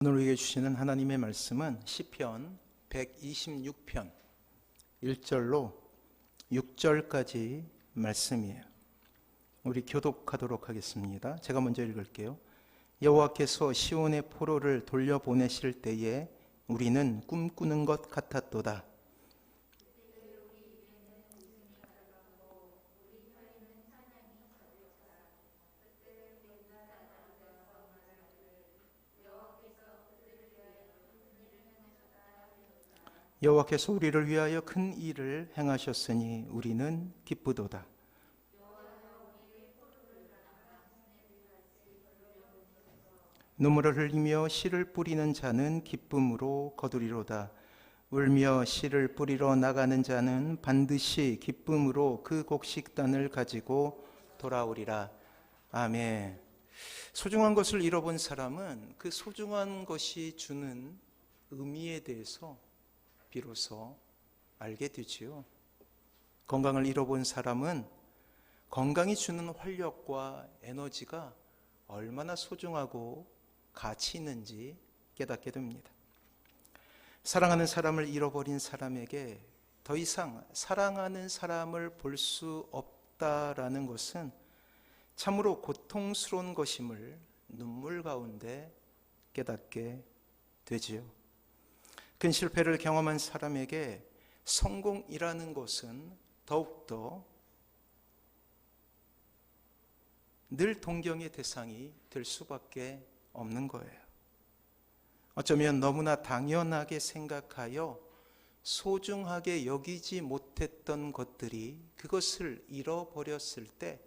오늘 우리에게 주시는 하나님의 말씀은 시편 126편 1절로 6절까지 말씀이에요. 우리 교독하도록 하겠습니다. 제가 먼저 읽을게요. 여호와께서 시온의 포로를 돌려보내실 때에 우리는 꿈꾸는 것 같았도다. 여호와께서 우리를 위하여 큰 일을 행하셨으니 우리는 기쁘도다. 눈물을 흘리며 씨를 뿌리는 자는 기쁨으로 거두리로다. 울며 씨를 뿌리러 나가는 자는 반드시 기쁨으로 그 곡식단을 가지고 돌아오리라. 아멘. 소중한 것을 잃어본 사람은 그 소중한 것이 주는 의미에 대해서 비로소 알게 되지요. 건강을 잃어본 사람은 건강이 주는 활력과 에너지가 얼마나 소중하고 가치 있는지 깨닫게 됩니다. 사랑하는 사람을 잃어버린 사람에게 더 이상 사랑하는 사람을 볼 수 없다라는 것은 참으로 고통스러운 것임을 눈물 가운데 깨닫게 되지요. 큰 실패를 경험한 사람에게 성공이라는 것은 더욱더 늘 동경의 대상이 될 수밖에 없는 거예요. 어쩌면 너무나 당연하게 생각하여 소중하게 여기지 못했던 것들이 그것을 잃어버렸을 때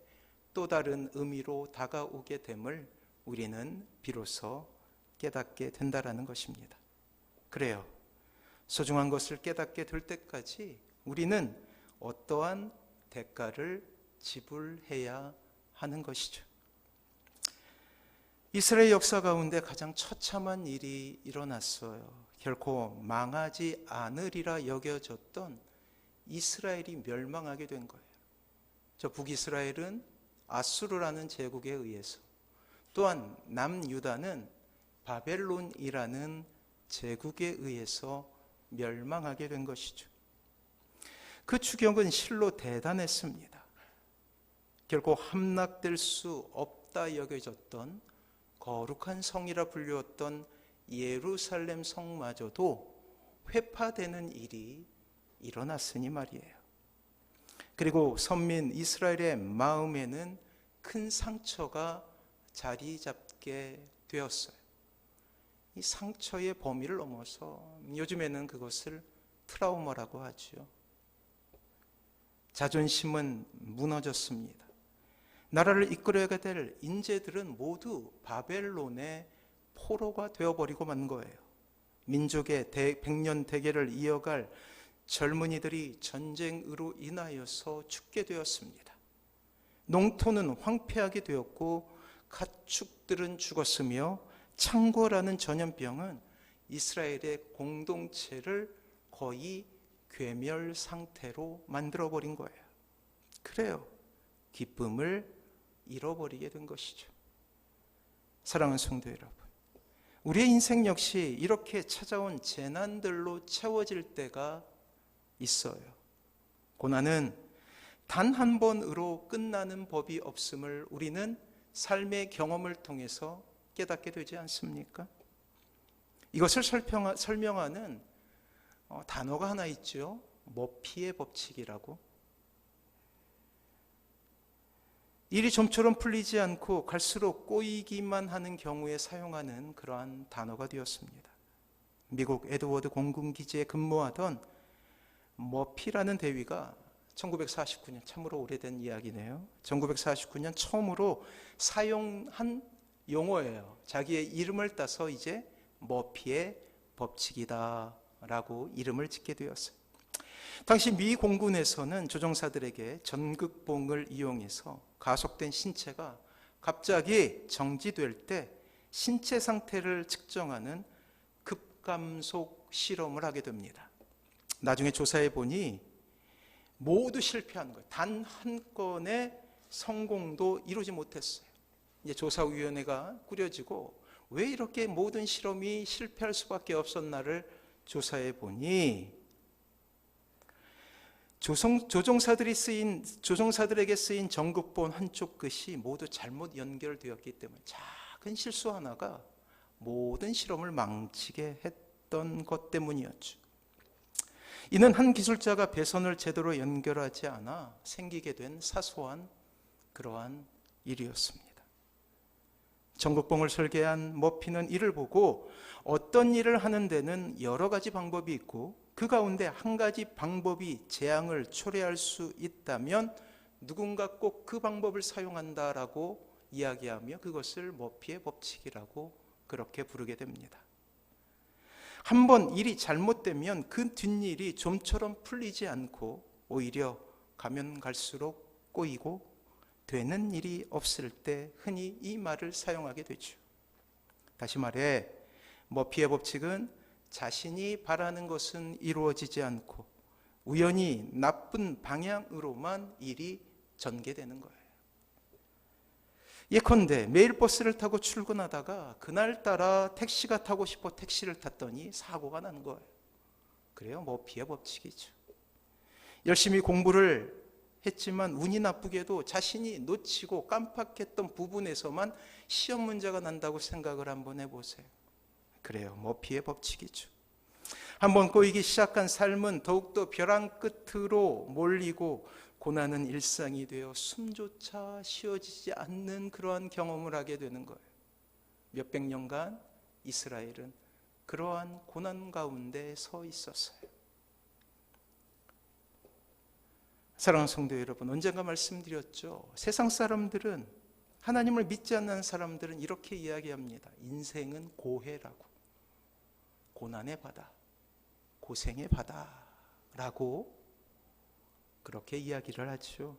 또 다른 의미로 다가오게 됨을 우리는 비로소 깨닫게 된다라는 것입니다. 그래요. 소중한 것을 깨닫게 될 때까지 우리는 어떠한 대가를 지불해야 하는 것이죠. 이스라엘 역사 가운데 가장 처참한 일이 일어났어요. 결코 망하지 않으리라 여겨졌던 이스라엘이 멸망하게 된 거예요. 저 북이스라엘은 아수르라는 제국에 의해서, 또한 남유다는 바벨론이라는 제국에 의해서 멸망하게 된 것이죠. 그 추격은 실로 대단했습니다. 결코 함락될 수 없다 여겨졌던 거룩한 성이라 불렸던 예루살렘 성마저도 회파되는 일이 일어났으니 말이에요. 그리고 선민 이스라엘의 마음에는 큰 상처가 자리 잡게 되었어요. 이 상처의 범위를 넘어서 요즘에는 그것을 트라우마라고 하죠. 자존심은 무너졌습니다. 나라를 이끌어야 될 인재들은 모두 바벨론의 포로가 되어버리고 만 거예요. 민족의 백년 대계를 이어갈 젊은이들이 전쟁으로 인하여서 죽게 되었습니다. 농토는 황폐하게 되었고 가축들은 죽었으며 창궐하는 전염병은 이스라엘의 공동체를 거의 괴멸 상태로 만들어버린 거예요. 그래요. 기쁨을 잃어버리게 된 것이죠. 사랑하는 성도 여러분, 우리의 인생 역시 이렇게 찾아온 재난들로 채워질 때가 있어요. 고난은 단 한 번으로 끝나는 법이 없음을 우리는 삶의 경험을 통해서 깨닫게 되지 않습니까? 이것을 설명하는 단어가 하나 있죠. 머피의 법칙이라고. 일이 좀처럼 풀리지 않고 갈수록 꼬이기만 하는 경우에 사용하는 그러한 단어가 되었습니다. 미국 에드워드 공군기지에 근무하던 머피라는 대위가 1949년, 참으로 오래된 이야기네요. 1949년 처음으로 사용한 용어예요. 자기의 이름을 따서 이제 머피의 법칙이다 라고 이름을 짓게 되었어요. 당시 미 공군에서는 조종사들에게 전극봉을 이용해서 가속된 신체가 갑자기 정지될 때 신체 상태를 측정하는 급감속 실험을 하게 됩니다. 나중에 조사해 보니 모두 실패한 거예요. 단 한 건의 성공도 이루지 못했어요. 이제 조사위원회가 꾸려지고 왜 이렇게 모든 실험이 실패할 수밖에 없었나를 조사해 보니 조종사들에게 쓰인 전극본 한쪽 끝이 모두 잘못 연결되었기 때문에 작은 실수 하나가 모든 실험을 망치게 했던 것 때문이었죠. 이는 한 기술자가 배선을 제대로 연결하지 않아 생기게 된 사소한 그러한 일이었습니다. 전극봉을 설계한 머피는 이를 보고 어떤 일을 하는 데는 여러 가지 방법이 있고 그 가운데 한 가지 방법이 재앙을 초래할 수 있다면 누군가 꼭 그 방법을 사용한다라고 이야기하며 그것을 머피의 법칙이라고 그렇게 부르게 됩니다. 한번 일이 잘못되면 그 뒷일이 좀처럼 풀리지 않고 오히려 가면 갈수록 꼬이고 되는 일이 없을 때 흔히 이 말을 사용하게 되죠. 다시 말해 머피의 법칙은 자신이 바라는 것은 이루어지지 않고 우연히 나쁜 방향으로만 일이 전개되는 거예요. 예컨대 매일 버스를 타고 출근하다가 그날따라 택시가 타고 싶어 택시를 탔더니 사고가 난 거예요. 그래요, 머피의 법칙이죠. 열심히 공부를 했지만 운이 나쁘게도 자신이 놓치고 깜빡했던 부분에서만 시험 문제가 난다고 생각을 한번 해보세요. 그래요, 머피의 법칙이죠. 한번 꼬이기 시작한 삶은 더욱더 벼랑 끝으로 몰리고 고난은 일상이 되어 숨조차 쉬어지지 않는 그러한 경험을 하게 되는 거예요. 몇백 년간 이스라엘은 그러한 고난 가운데 서 있었어요. 사랑하는 성도 여러분, 언젠가 말씀드렸죠. 세상 사람들은, 하나님을 믿지 않는 사람들은 이렇게 이야기합니다. 인생은 고해라고, 고난의 바다, 고생의 바다라고 그렇게 이야기를 하죠.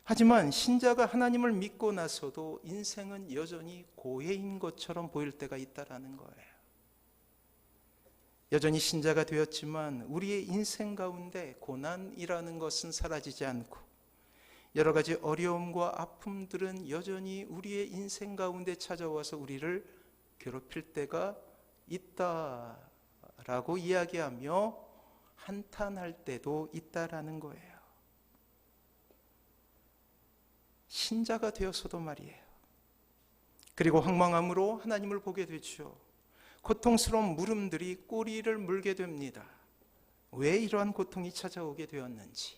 하지만 신자가 하나님을 믿고 나서도 인생은 여전히 고해인 것처럼 보일 때가 있다라는 거예요. 여전히 신자가 되었지만 우리의 인생 가운데 고난이라는 것은 사라지지 않고 여러 가지 어려움과 아픔들은 여전히 우리의 인생 가운데 찾아와서 우리를 괴롭힐 때가 있다라고 이야기하며 한탄할 때도 있다라는 거예요. 신자가 되어서도 말이에요. 그리고 황망함으로 하나님을 보게 되죠. 고통스러운 물음들이 꼬리를 물게 됩니다. 왜 이러한 고통이 찾아오게 되었는지,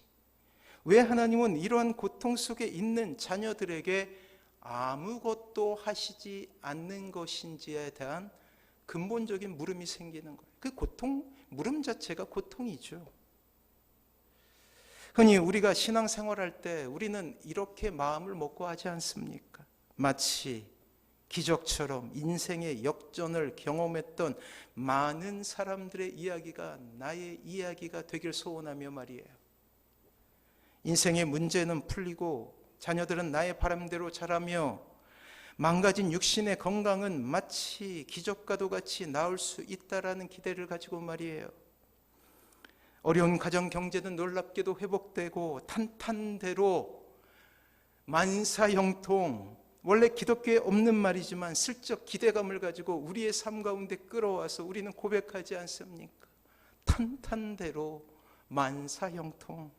왜 하나님은 이러한 고통 속에 있는 자녀들에게 아무것도 하시지 않는 것인지에 대한 근본적인 물음이 생기는 거예요. 그 고통, 물음 자체가 고통이죠. 흔히 우리가 신앙생활할 때 우리는 이렇게 마음을 먹고 하지 않습니까? 마치 기적처럼 인생의 역전을 경험했던 많은 사람들의 이야기가 나의 이야기가 되길 소원하며 말이에요. 인생의 문제는 풀리고 자녀들은 나의 바람대로 자라며 망가진 육신의 건강은 마치 기적과도 같이 나을 수 있다라는 기대를 가지고 말이에요. 어려운 가정 경제는 놀랍게도 회복되고 탄탄대로 만사형통, 원래 기독교에 없는 말이지만 슬쩍 기대감을 가지고 우리의 삶 가운데 끌어와서 우리는 고백하지 않습니까? 탄탄대로 만사형통,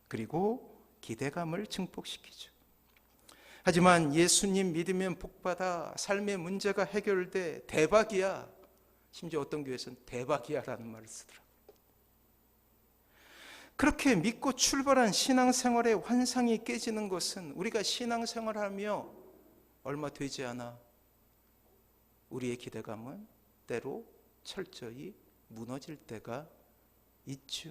그리고 기대감을 증폭시키죠. 하지만 예수님 믿으면 복받아 삶의 문제가 해결돼 대박이야. 심지어 어떤 교회에서는 대박이야라는 말을 쓰더라고요. 그렇게 믿고 출발한 신앙생활의 환상이 깨지는 것은 우리가 신앙생활하며 얼마 되지 않아 우리의 기대감은 때로 철저히 무너질 때가 있죠.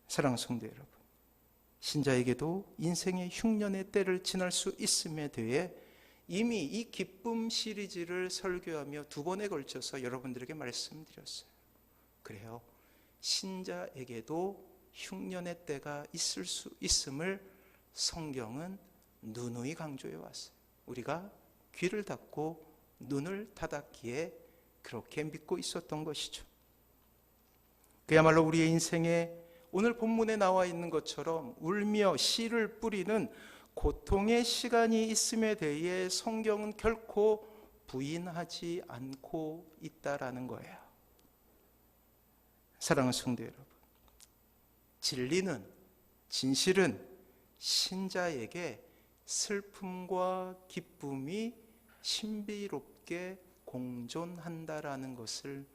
사랑하는 성도 여러분, 신자에게도 인생의 흉년의 때를 지날 수 있음에 대해 이미 이 기쁨 시리즈를 설교하며 2번에 걸쳐서 여러분들에게 말씀드렸어요. 그래요, 신자에게도 흉년의 때가 있을 수 있음을 성경은 누누이 강조해 왔어요. 우리가 귀를 닫고 눈을 닫았기에 그렇게 믿고 있었던 것이죠. 그야말로 우리의 인생에 오늘 본문에 나와 있는 것처럼 울며 씨를 뿌리는 고통의 시간이 있음에 대해 성경은 결코 부인하지 않고 있다라는 거예요. 사랑하는 성도 여러분, 진리는, 진실은 신자에게 슬픔과 기쁨이 신비롭게 공존한다라는 것을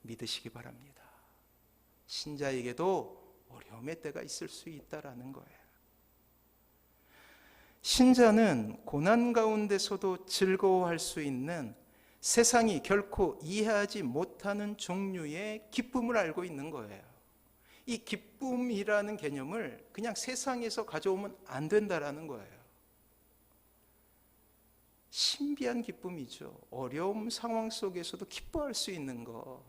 믿으시기 바랍니다. 신자에게도 어려움의 때가 있을 수 있다라는 거예요. 신자는 고난 가운데서도 즐거워할 수 있는 세상이 결코 이해하지 못하는 종류의 기쁨을 알고 있는 거예요. 이 기쁨이라는 개념을 그냥 세상에서 가져오면 안 된다라는 거예요. 신비한 기쁨이죠. 어려움 상황 속에서도 기뻐할 수 있는 것.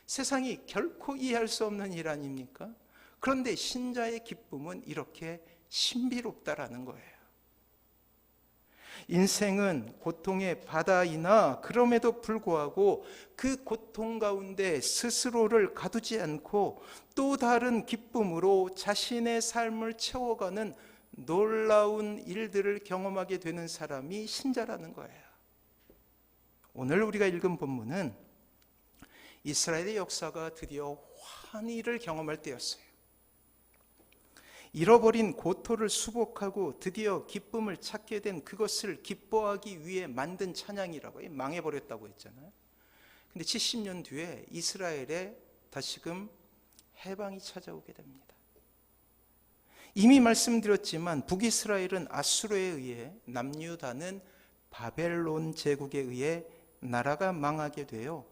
세상이 결코 이해할 수 없는 일 아닙니까? 그런데 신자의 기쁨은 이렇게 신비롭다라는 거예요. 인생은 고통의 바다이나 그럼에도 불구하고 그 고통 가운데 스스로를 가두지 않고 또 다른 기쁨으로 자신의 삶을 채워가는 놀라운 일들을 경험하게 되는 사람이 신자라는 거예요. 오늘 우리가 읽은 본문은 이스라엘의 역사가 드디어 환희를 경험할 때였어요. 잃어버린 고토를 수복하고 드디어 기쁨을 찾게 된 그것을 기뻐하기 위해 만든 찬양이라고, 망해버렸다고 했잖아요. 근데 70년 뒤에 이스라엘에 다시금 해방이 찾아오게 됩니다. 이미 말씀드렸지만 북이스라엘은 아수르에 의해, 남유다는 바벨론 제국에 의해 나라가 망하게 되어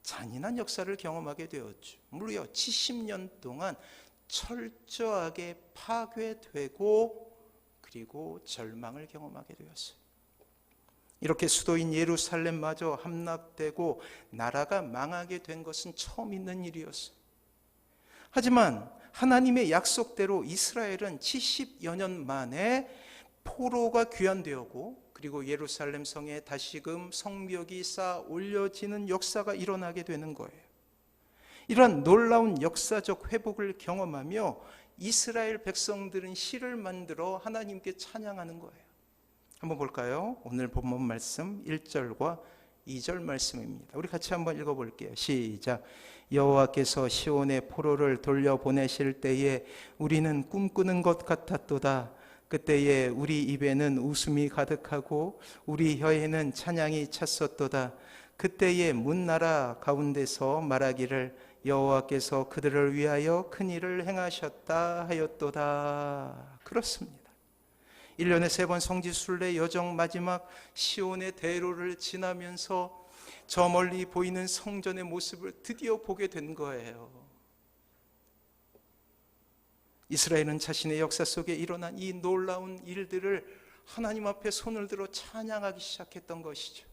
잔인한 역사를 경험하게 되었죠. 무려 70년 동안 철저하게 파괴되고 그리고 절망을 경험하게 되었어요. 이렇게 수도인 예루살렘마저 함락되고 나라가 망하게 된 것은 처음 있는 일이었어요. 하지만 하나님의 약속대로 이스라엘은 70여 년 만에 포로가 귀환되었고 그리고 예루살렘 성에 다시금 성벽이 쌓아 올려지는 역사가 일어나게 되는 거예요. 이런 놀라운 역사적 회복을 경험하며 이스라엘 백성들은 시를 만들어 하나님께 찬양하는 거예요. 한번 볼까요? 오늘 본문 말씀 1절과 2절 말씀입니다. 우리 같이 한번 읽어볼게요. 시작. 여호와께서 시온의 포로를 돌려보내실 때에 우리는 꿈꾸는 것 같았도다. 그때에 우리 입에는 웃음이 가득하고 우리 혀에는 찬양이 찼었도다. 그때에 문나라 가운데서 말하기를 여호와께서 그들을 위하여 큰 일을 행하셨다 하였도다. 그렇습니다. 1년에 3번 성지순례 여정 마지막 시온의 대로를 지나면서 저 멀리 보이는 성전의 모습을 드디어 보게 된 거예요. 이스라엘은 자신의 역사 속에 일어난 이 놀라운 일들을 하나님 앞에 손을 들어 찬양하기 시작했던 것이죠.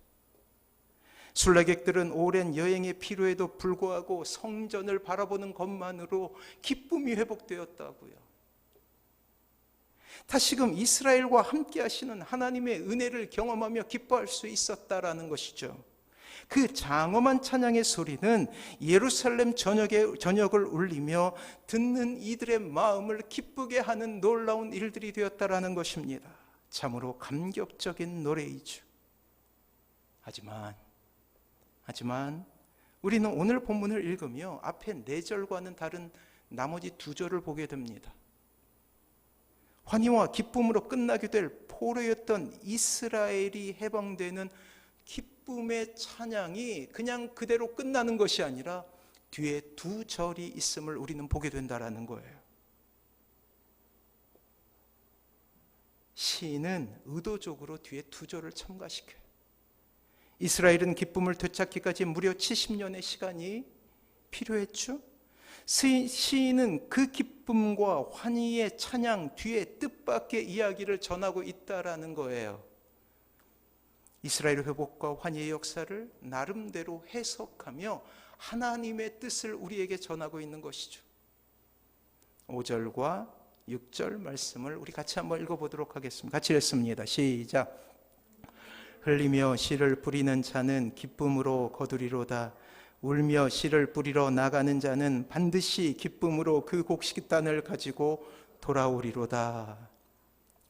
순례객들은 오랜 여행의 피로에도 불구하고 성전을 바라보는 것만으로 기쁨이 회복되었다고요. 다시금 이스라엘과 함께 하시는 하나님의 은혜를 경험하며 기뻐할 수 있었다라는 것이죠. 그 장엄한 찬양의 소리는 예루살렘 전역을 울리며 듣는 이들의 마음을 기쁘게 하는 놀라운 일들이 되었다라는 것입니다. 참으로 감격적인 노래이죠. 하지만 우리는 오늘 본문을 읽으며 앞에 4절과는 다른 나머지 2절을 보게 됩니다. 환희와 기쁨으로 끝나게 될 포로였던 이스라엘이 해방되는 기쁨의 찬양이 그냥 그대로 끝나는 것이 아니라 뒤에 2절이 있음을 우리는 보게 된다는 거예요. 시인은 의도적으로 뒤에 2절을 첨가시켜요. 이스라엘은 기쁨을 되찾기까지 무려 70년의 시간이 필요했죠. 시인은 그 기쁨과 환희의 찬양 뒤에 뜻밖의 이야기를 전하고 있다라는 거예요. 이스라엘 회복과 환희의 역사를 나름대로 해석하며 하나님의 뜻을 우리에게 전하고 있는 것이죠. 5절과 6절 말씀을 우리 같이 한번 읽어보도록 하겠습니다. 같이 읽습니다. 시작. 흘리며 씨를 뿌리는 자는 기쁨으로 거두리로다. 울며 씨를 뿌리러 나가는 자는 반드시 기쁨으로 그 곡식단을 가지고 돌아오리로다.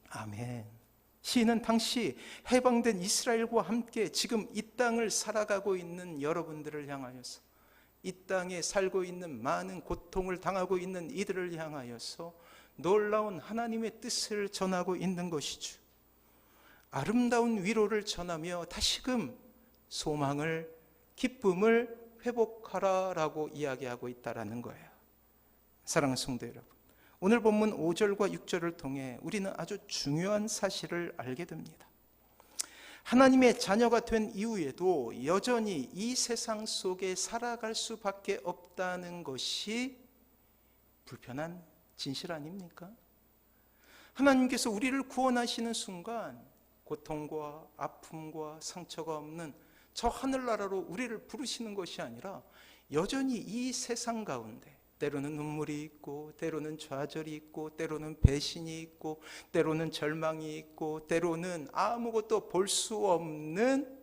아멘. 시인은 당시 해방된 이스라엘과 함께 지금 이 땅을 살아가고 있는 여러분들을 향하여서, 이 땅에 살고 있는 많은 고통을 당하고 있는 이들을 향하여서 놀라운 하나님의 뜻을 전하고 있는 것이죠. 아름다운 위로를 전하며 다시금 소망을, 기쁨을 회복하라라고 이야기하고 있다라는 거예요. 사랑하는 성도 여러분, 오늘 본문 5절과 6절을 통해 우리는 아주 중요한 사실을 알게 됩니다. 하나님의 자녀가 된 이후에도 여전히 이 세상 속에 살아갈 수밖에 없다는 것이 불편한 진실 아닙니까? 하나님께서 우리를 구원하시는 순간 고통과 아픔과 상처가 없는 저 하늘나라로 우리를 부르시는 것이 아니라 여전히 이 세상 가운데 때로는 눈물이 있고, 때로는 좌절이 있고, 때로는 배신이 있고, 때로는 절망이 있고, 때로는 아무것도 볼 수 없는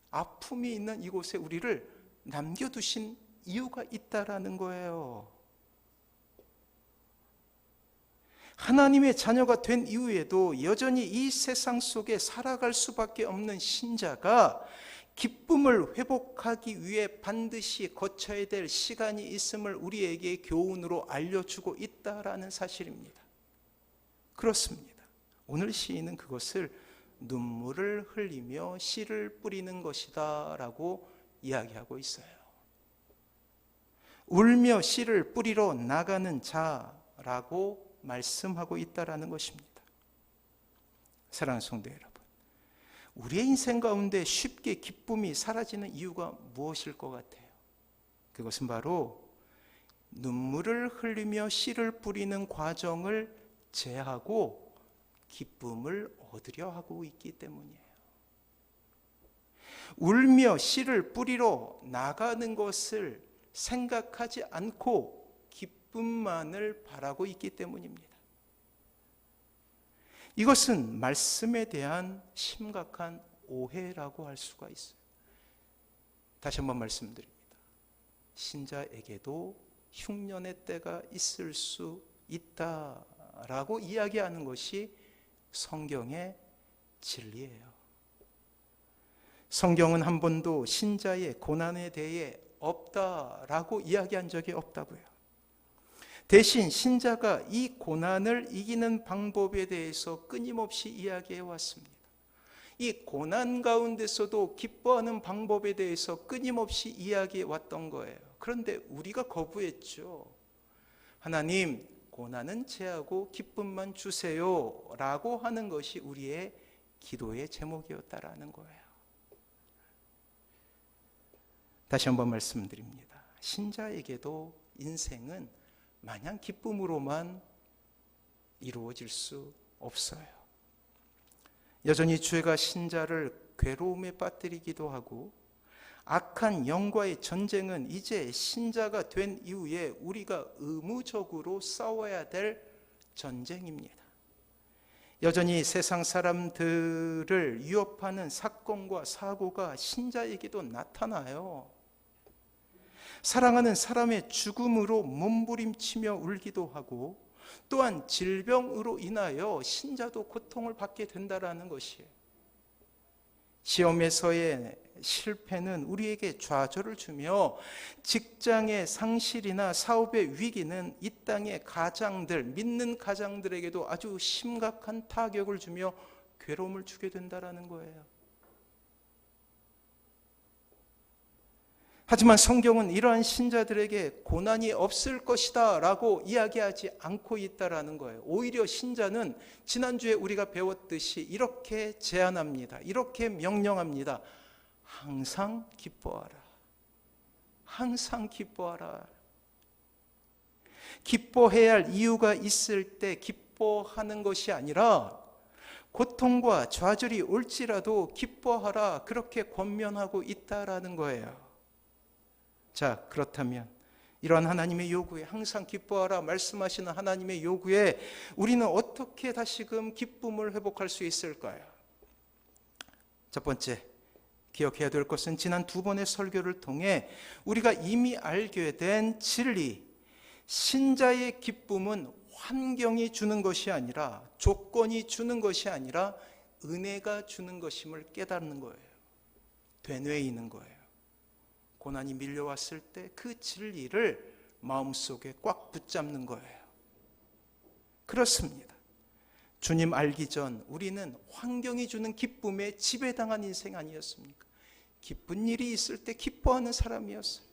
아픔이 있는 이곳에 우리를 남겨두신 이유가 있다라는 거예요. 하나님의 자녀가 된 이후에도 여전히 이 세상 속에 살아갈 수밖에 없는 신자가 기쁨을 회복하기 위해 반드시 거쳐야 될 시간이 있음을 우리에게 교훈으로 알려주고 있다라는 사실입니다. 그렇습니다. 오늘 시인은 그것을 눈물을 흘리며 씨를 뿌리는 것이다 라고 이야기하고 있어요. 울며 씨를 뿌리러 나가는 자라고 말씀하고 있다라는 것입니다. 사랑하는 성도 여러분, 우리의 인생 가운데 쉽게 기쁨이 사라지는 이유가 무엇일 것 같아요? 그것은 바로 눈물을 흘리며 씨를 뿌리는 과정을 제하고 기쁨을 얻으려 하고 있기 때문이에요. 울며 씨를 뿌리러 나가는 것을 생각하지 않고 기쁨만을 바라고 있기 때문입니다. 이것은 말씀에 대한 심각한 오해라고 할 수가 있어요. 다시 한번 말씀드립니다. 신자에게도 흉년의 때가 있을 수 있다라고 이야기하는 것이 성경의 진리예요. 성경은 한 번도 신자의 고난에 대해 없다라고 이야기한 적이 없다고요. 대신 신자가 이 고난을 이기는 방법에 대해서 끊임없이 이야기해 왔습니다. 이 고난 가운데서도 기뻐하는 방법에 대해서 끊임없이 이야기해 왔던 거예요. 그런데 우리가 거부했죠. 하나님, 고난은 제하고 기쁨만 주세요 라고 하는 것이 우리의 기도의 제목이었다라는 거예요. 다시 한번 말씀드립니다. 신자에게도 인생은 마냥 기쁨으로만 이루어질 수 없어요. 여전히 죄가 신자를 괴로움에 빠뜨리기도 하고, 악한 영과의 전쟁은 이제 신자가 된 이후에 우리가 의무적으로 싸워야 될 전쟁입니다. 여전히 세상 사람들을 위협하는 사건과 사고가 신자에게도 나타나요. 사랑하는 사람의 죽음으로 몸부림치며 울기도 하고, 또한 질병으로 인하여 신자도 고통을 받게 된다는 것이에요. 시험에서의 실패는 우리에게 좌절을 주며, 직장의 상실이나 사업의 위기는 이 땅의 가장들, 믿는 가장들에게도 아주 심각한 타격을 주며 괴로움을 주게 된다는 거예요. 하지만 성경은 이러한 신자들에게 고난이 없을 것이다 라고 이야기하지 않고 있다는 거예요. 오히려 신자는 지난주에 우리가 배웠듯이 이렇게 제안합니다. 이렇게 명령합니다. 항상 기뻐하라. 항상 기뻐하라. 기뻐해야 할 이유가 있을 때 기뻐하는 것이 아니라, 고통과 좌절이 올지라도 기뻐하라, 그렇게 권면하고 있다라는 거예요. 자, 그렇다면 이러한 하나님의 요구에, 항상 기뻐하라 말씀하시는 하나님의 요구에 우리는 어떻게 다시금 기쁨을 회복할 수 있을까요? 첫 번째, 기억해야 될 것은 지난 두 번의 설교를 통해 우리가 이미 알게 된 진리, 신자의 기쁨은 환경이 주는 것이 아니라, 조건이 주는 것이 아니라 은혜가 주는 것임을 깨닫는 거예요. 되뇌이는 거예요. 고난이 밀려왔을 때 그 진리를 마음속에 꽉 붙잡는 거예요. 그렇습니다. 주님 알기 전 우리는 환경이 주는 기쁨에 지배당한 인생 아니었습니까? 기쁜 일이 있을 때 기뻐하는 사람이었어요.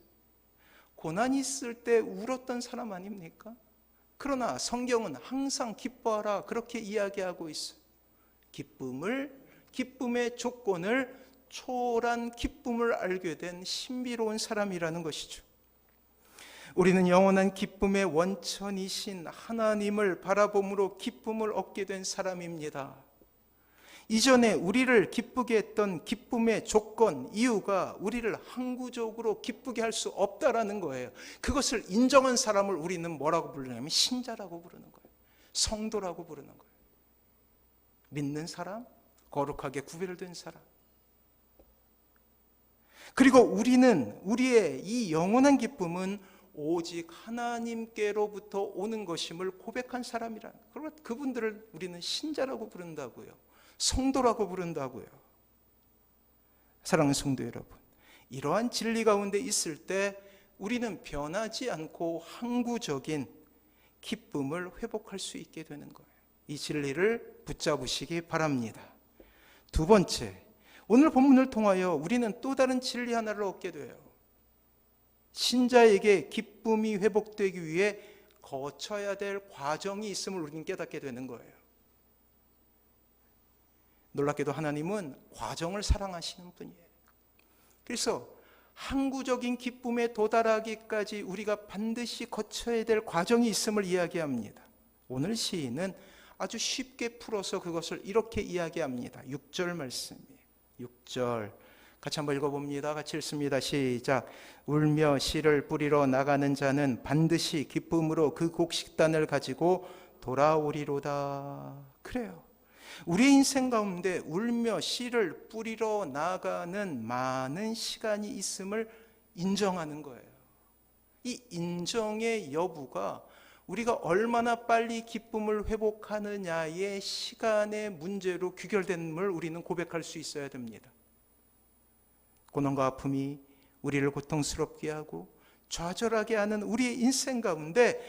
고난이 있을 때 울었던 사람 아닙니까? 그러나 성경은 항상 기뻐하라 그렇게 이야기하고 있어요. 기쁨의 조건을 초월한 기쁨을 알게 된 신비로운 사람이라는 것이죠. 우리는 영원한 기쁨의 원천이신 하나님을 바라봄으로 기쁨을 얻게 된 사람입니다. 이전에 우리를 기쁘게 했던 기쁨의 조건, 이유가 우리를 항구적으로 기쁘게 할 수 없다라는 거예요. 그것을 인정한 사람을 우리는 뭐라고 부르냐면 신자라고 부르는 거예요. 성도라고 부르는 거예요. 믿는 사람, 거룩하게 구별된 사람. 그리고 우리는 우리의 이 영원한 기쁨은 오직 하나님께로부터 오는 것임을 고백한 사람이라는 거예요. 그리고 그분들을 우리는 신자라고 부른다고요. 성도라고 부른다고요. 사랑하는 성도 여러분, 이러한 진리 가운데 있을 때 우리는 변하지 않고 항구적인 기쁨을 회복할 수 있게 되는 거예요. 이 진리를 붙잡으시기 바랍니다. 두 번째, 오늘 본문을 통하여 우리는 또 다른 진리 하나를 얻게 돼요. 신자에게 기쁨이 회복되기 위해 거쳐야 될 과정이 있음을 우리는 깨닫게 되는 거예요. 놀랍게도 하나님은 과정을 사랑하시는 분이에요. 그래서 항구적인 기쁨에 도달하기까지 우리가 반드시 거쳐야 될 과정이 있음을 이야기합니다. 오늘 시인은 아주 쉽게 풀어서 그것을 이렇게 이야기합니다. 6절 말씀이에요. 6절 같이 한번 읽어봅니다. 같이 읽습니다. 시작. 울며 씨를 뿌리러 나가는 자는 반드시 기쁨으로 그 곡식단을 가지고 돌아오리로다. 그래요. 우리 인생 가운데 울며 씨를 뿌리러 나가는 많은 시간이 있음을 인정하는 거예요. 이 인정의 여부가 우리가 얼마나 빨리 기쁨을 회복하느냐의 시간의 문제로 귀결됨을 우리는 고백할 수 있어야 됩니다. 고난과 아픔이 우리를 고통스럽게 하고 좌절하게 하는 우리의 인생 가운데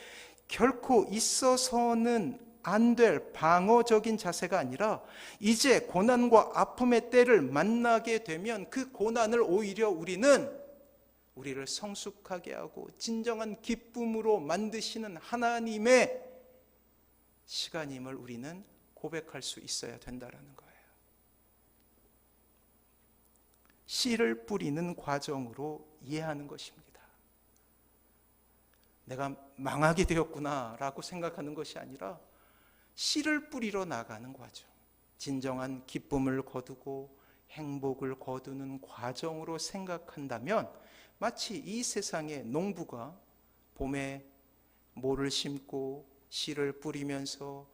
결코 있어서는 안 될 방어적인 자세가 아니라 이제 고난과 아픔의 때를 만나게 되면 그 고난을 오히려 우리를 성숙하게 하고 진정한 기쁨으로 만드시는 하나님의 시간임을 우리는 고백할 수 있어야 된다는 거예요. 씨를 뿌리는 과정으로 이해하는 것입니다. 내가 망하게 되었구나 라고 생각하는 것이 아니라 씨를 뿌리러 나가는 과정, 진정한 기쁨을 거두고 행복을 거두는 과정으로 생각한다면 마치 이 세상의 농부가 봄에 모를 심고 씨를 뿌리면서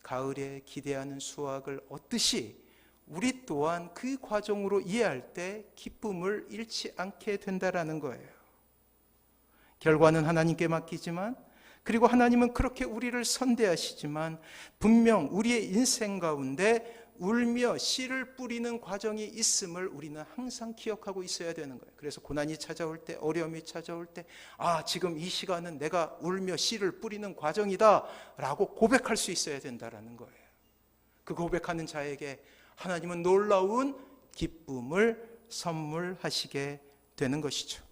가을에 기대하는 수확을 얻듯이 우리 또한 그 과정으로 이해할 때 기쁨을 잃지 않게 된다라는 거예요. 결과는 하나님께 맡기지만, 그리고 하나님은 그렇게 우리를 선대하시지만 분명 우리의 인생 가운데 울며 씨를 뿌리는 과정이 있음을 우리는 항상 기억하고 있어야 되는 거예요. 그래서 고난이 찾아올 때, 어려움이 찾아올 때, 지금 이 시간은 내가 울며 씨를 뿌리는 과정이다 라고 고백할 수 있어야 된다는 거예요. 그 고백하는 자에게 하나님은 놀라운 기쁨을 선물하시게 되는 것이죠.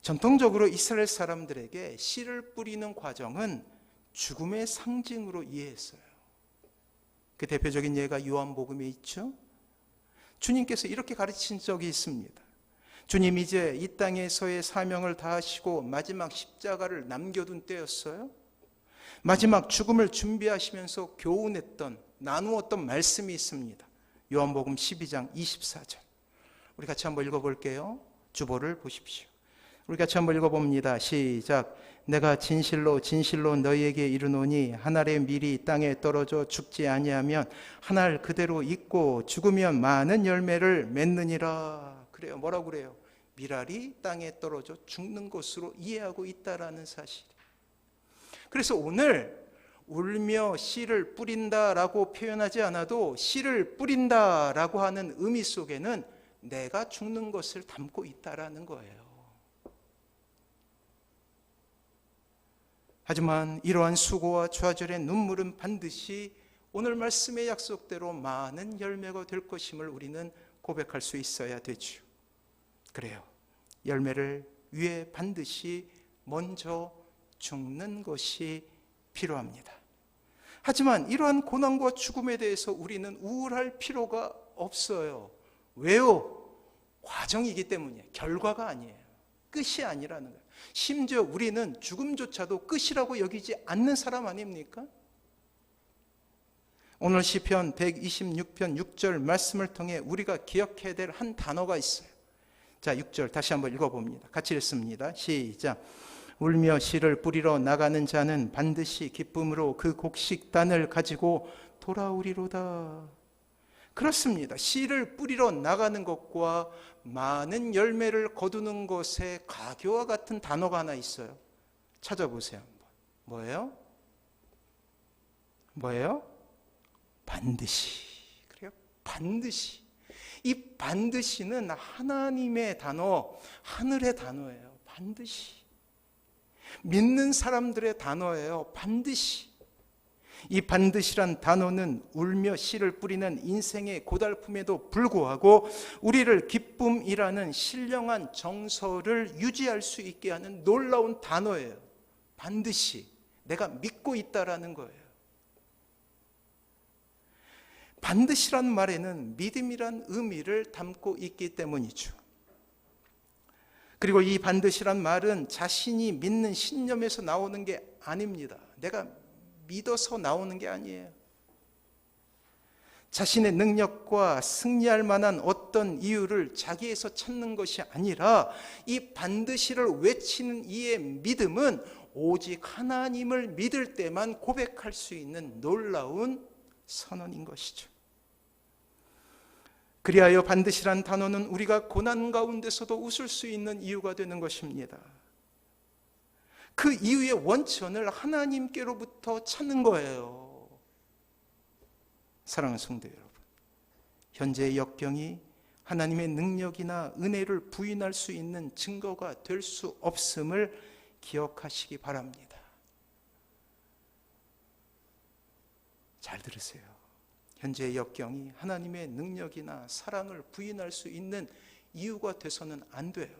전통적으로 이스라엘 사람들에게 씨를 뿌리는 과정은 죽음의 상징으로 이해했어요. 그 대표적인 예가 요한복음에 있죠. 주님께서 이렇게 가르친 적이 있습니다. 주님 이제 이 땅에서의 사명을 다하시고 마지막 십자가를 남겨둔 때였어요. 마지막 죽음을 준비하시면서 교훈했던, 나누었던 말씀이 있습니다. 요한복음 12장 24절. 우리 같이 한번 읽어볼게요. 주보를 보십시오. 우리 같이 한번 읽어봅니다. 시작. 내가 진실로 진실로 너희에게 이르노니 한 알의 밀이 땅에 떨어져 죽지 아니하면 한 알 그대로 있고 죽으면 많은 열매를 맺느니라. 그래요. 뭐라고 그래요? 밀알이 땅에 떨어져 죽는 것으로 이해하고 있다라는 사실. 그래서 오늘 울며 씨를 뿌린다라고 표현하지 않아도 씨를 뿌린다라고 하는 의미 속에는 내가 죽는 것을 담고 있다라는 거예요. 하지만 이러한 수고와 좌절의 눈물은 반드시 오늘 말씀의 약속대로 많은 열매가 될 것임을 우리는 고백할 수 있어야 되죠. 그래요. 열매를 위해 반드시 먼저 죽는 것이 필요합니다. 하지만 이러한 고난과 죽음에 대해서 우리는 우울할 필요가 없어요. 왜요? 과정이기 때문이에요. 결과가 아니에요. 끝이 아니라는 거예요. 심지어 우리는 죽음조차도 끝이라고 여기지 않는 사람 아닙니까? 오늘 시편 126편 6절 말씀을 통해 우리가 기억해야 될 한 단어가 있어요. 자, 6절 다시 한번 읽어봅니다. 같이 읽습니다. 시작. 울며 씨를 뿌리러 나가는 자는 반드시 기쁨으로 그 곡식단을 가지고 돌아오리로다. 그렇습니다. 씨를 뿌리러 나가는 것과 많은 열매를 거두는 것에 가교와 같은 단어가 하나 있어요. 찾아보세요. 뭐예요? 뭐예요? 반드시. 그래요? 반드시. 이 반드시는 하나님의 단어, 하늘의 단어예요. 반드시. 믿는 사람들의 단어예요. 반드시. 이 반드시란 단어는 울며 씨를 뿌리는 인생의 고달픔에도 불구하고 우리를 기쁨이라는 신령한 정서를 유지할 수 있게 하는 놀라운 단어예요. 반드시. 내가 믿고 있다라는 거예요. 반드시란 말에는 믿음이란 의미를 담고 있기 때문이죠. 그리고 이 반드시란 말은 자신이 믿는 신념에서 나오는 게 아닙니다. 내가 믿어서 나오는 게 아니에요. 자신의 능력과 승리할 만한 어떤 이유를 자기에서 찾는 것이 아니라 이 반드시를 외치는 이의 믿음은 오직 하나님을 믿을 때만 고백할 수 있는 놀라운 선언인 것이죠. 그리하여 반드시란 단어는 우리가 고난 가운데서도 웃을 수 있는 이유가 되는 것입니다. 그 이유의 원천을 하나님께로부터 찾는 거예요. 사랑하는 성도 여러분, 현재의 역경이 하나님의 능력이나 은혜를 부인할 수 있는 증거가 될 수 없음을 기억하시기 바랍니다. 잘 들으세요. 현재의 역경이 하나님의 능력이나 사랑을 부인할 수 있는 이유가 돼서는 안 돼요.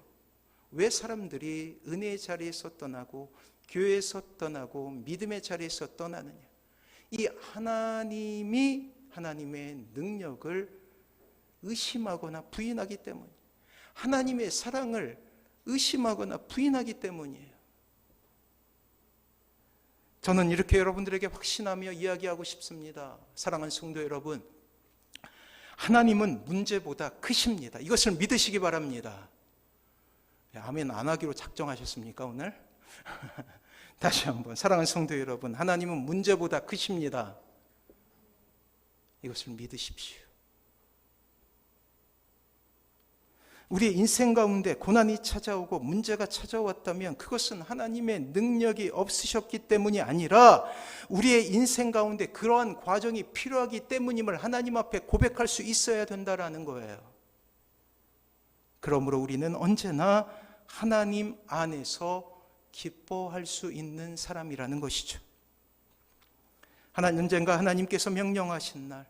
왜 사람들이 은혜의 자리에서 떠나고 교회에서 떠나고 믿음의 자리에서 떠나느냐? 이 하나님이 하나님의 능력을 의심하거나 부인하기 때문이에요. 하나님의 사랑을 의심하거나 부인하기 때문이에요. 저는 이렇게 여러분들에게 확신하며 이야기하고 싶습니다. 사랑하는 성도 여러분, 하나님은 문제보다 크십니다. 이것을 믿으시기 바랍니다. 아멘 안 하기로 작정하셨습니까 오늘? 다시 한번, 사랑하는 성도 여러분, 하나님은 문제보다 크십니다. 이것을 믿으십시오. 우리의 인생 가운데 고난이 찾아오고 문제가 찾아왔다면 그것은 하나님의 능력이 없으셨기 때문이 아니라 우리의 인생 가운데 그러한 과정이 필요하기 때문임을 하나님 앞에 고백할 수 있어야 된다라는 거예요. 그러므로 우리는 언제나 하나님 안에서 기뻐할 수 있는 사람이라는 것이죠. 언젠가 하나님께서 명령하신 날,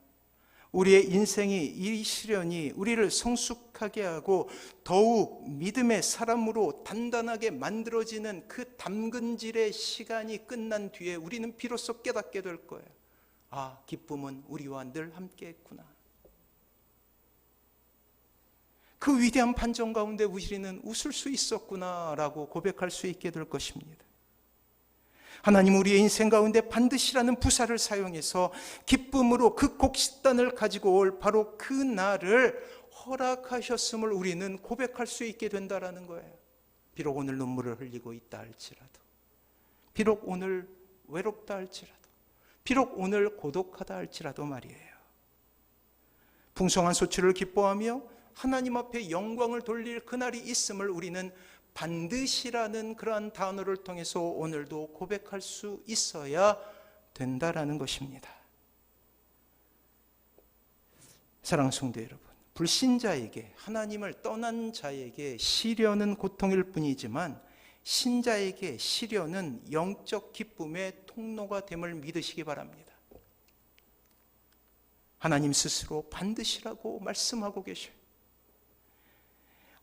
우리의 인생이 이 시련이 우리를 성숙하게 하고 더욱 믿음의 사람으로 단단하게 만들어지는 그 담근질의 시간이 끝난 뒤에 우리는 비로소 깨닫게 될 거예요. 아, 기쁨은 우리와 늘 함께 했구나. 그 위대한 판정 가운데 우리는 웃을 수 있었구나라고 고백할 수 있게 될 것입니다. 하나님 우리의 인생 가운데 반드시라는 부사를 사용해서 기쁨으로 그 곡식단을 가지고 올 바로 그 날을 허락하셨음을 우리는 고백할 수 있게 된다라는 거예요. 비록 오늘 눈물을 흘리고 있다 할지라도, 비록 오늘 외롭다 할지라도, 비록 오늘 고독하다 할지라도 말이에요. 풍성한 소출을 기뻐하며 하나님 앞에 영광을 돌릴 그날이 있음을 우리는 반드시라는 그러한 단어를 통해서 오늘도 고백할 수 있어야 된다라는 것입니다. 사랑하는 성도 여러분, 불신자에게, 하나님을 떠난 자에게 시련은 고통일 뿐이지만 신자에게 시련은 영적 기쁨의 통로가 됨을 믿으시기 바랍니다. 하나님 스스로 반드시라고 말씀하고 계셔요.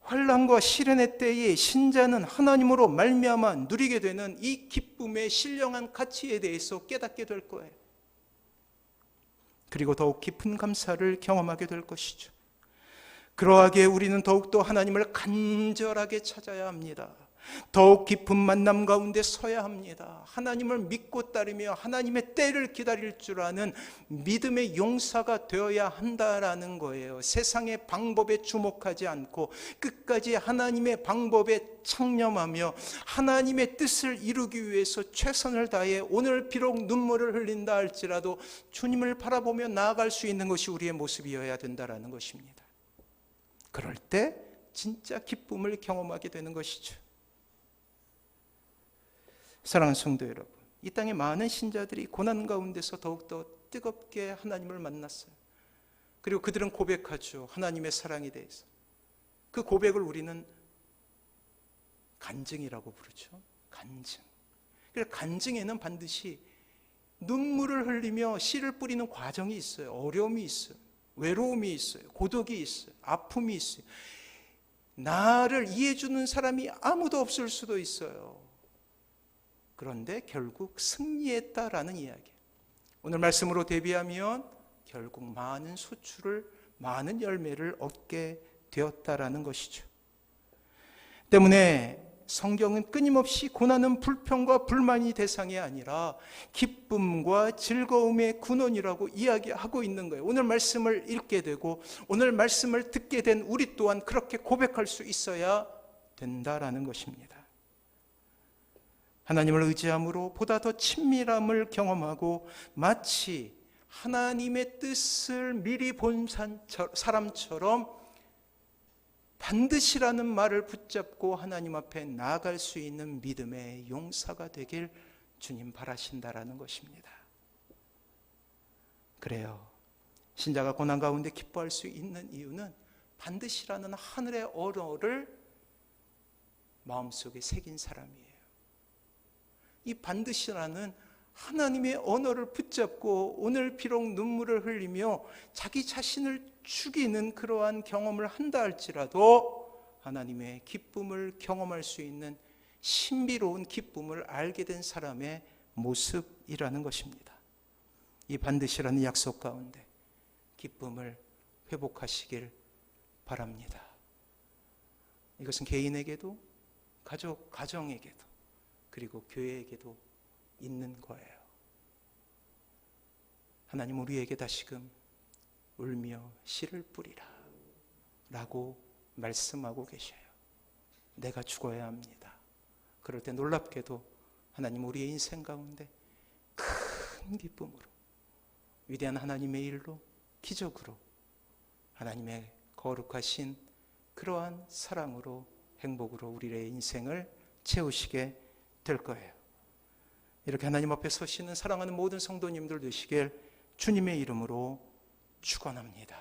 환난과 시련의 때에 신자는 하나님으로 말미암아 누리게 되는 이 기쁨의 신령한 가치에 대해서 깨닫게 될 거예요. 그리고 더욱 깊은 감사를 경험하게 될 것이죠. 그러하기에 우리는 더욱더 하나님을 간절하게 찾아야 합니다. 더욱 깊은 만남 가운데 서야 합니다. 하나님을 믿고 따르며 하나님의 때를 기다릴 줄 아는 믿음의 용사가 되어야 한다라는 거예요. 세상의 방법에 주목하지 않고 끝까지 하나님의 방법에 창념하며 하나님의 뜻을 이루기 위해서 최선을 다해 오늘 비록 눈물을 흘린다 할지라도 주님을 바라보며 나아갈 수 있는 것이 우리의 모습이어야 된다라는 것입니다. 그럴 때 진짜 기쁨을 경험하게 되는 것이죠. 사랑하는 성도 여러분, 이 땅에 많은 신자들이 고난 가운데서 더욱더 뜨겁게 하나님을 만났어요. 그리고 그들은 고백하죠. 하나님의 사랑에 대해서. 그 고백을 우리는 간증이라고 부르죠. 간증. 그래서 간증에는 반드시 눈물을 흘리며 씨를 뿌리는 과정이 있어요. 어려움이 있어요. 외로움이 있어요. 고독이 있어요. 아픔이 있어요. 나를 이해해 주는 사람이 아무도 없을 수도 있어요. 그런데 결국 승리했다라는 이야기. 오늘 말씀으로 대비하면 결국 많은 소출을, 많은 열매를 얻게 되었다라는 것이죠. 때문에 성경은 끊임없이 고난은 불평과 불만이 대상이 아니라 기쁨과 즐거움의 근원이라고 이야기하고 있는 거예요. 오늘 말씀을 읽게 되고 오늘 말씀을 듣게 된 우리 또한 그렇게 고백할 수 있어야 된다라는 것입니다. 하나님을 의지함으로 보다 더 친밀함을 경험하고 마치 하나님의 뜻을 미리 본 사람처럼 반드시라는 말을 붙잡고 하나님 앞에 나아갈 수 있는 믿음의 용사가 되길 주님 바라신다라는 것입니다. 그래요. 신자가 고난 가운데 기뻐할 수 있는 이유는 반드시라는 하늘의 언어를 마음속에 새긴 사람이에요. 이 반드시라는 하나님의 언어를 붙잡고 오늘 비록 눈물을 흘리며 자기 자신을 죽이는 그러한 경험을 한다 할지라도 하나님의 기쁨을 경험할 수 있는 신비로운 기쁨을 알게 된 사람의 모습이라는 것입니다. 이 반드시라는 약속 가운데 기쁨을 회복하시길 바랍니다. 이것은 개인에게도 가정에게도 그리고 교회에게도 있는 거예요. 하나님 우리에게 다시금 울며 씨를 뿌리라 라고 말씀하고 계셔요. 내가 죽어야 합니다. 그럴 때 놀랍게도 하나님 우리의 인생 가운데 큰 기쁨으로 위대한 하나님의 일로 기적으로 하나님의 거룩하신 그러한 사랑으로 행복으로 우리의 인생을 채우시게 될 거예요. 이렇게 하나님 앞에 서시는 사랑하는 모든 성도님들 되시길 주님의 이름으로 축원합니다.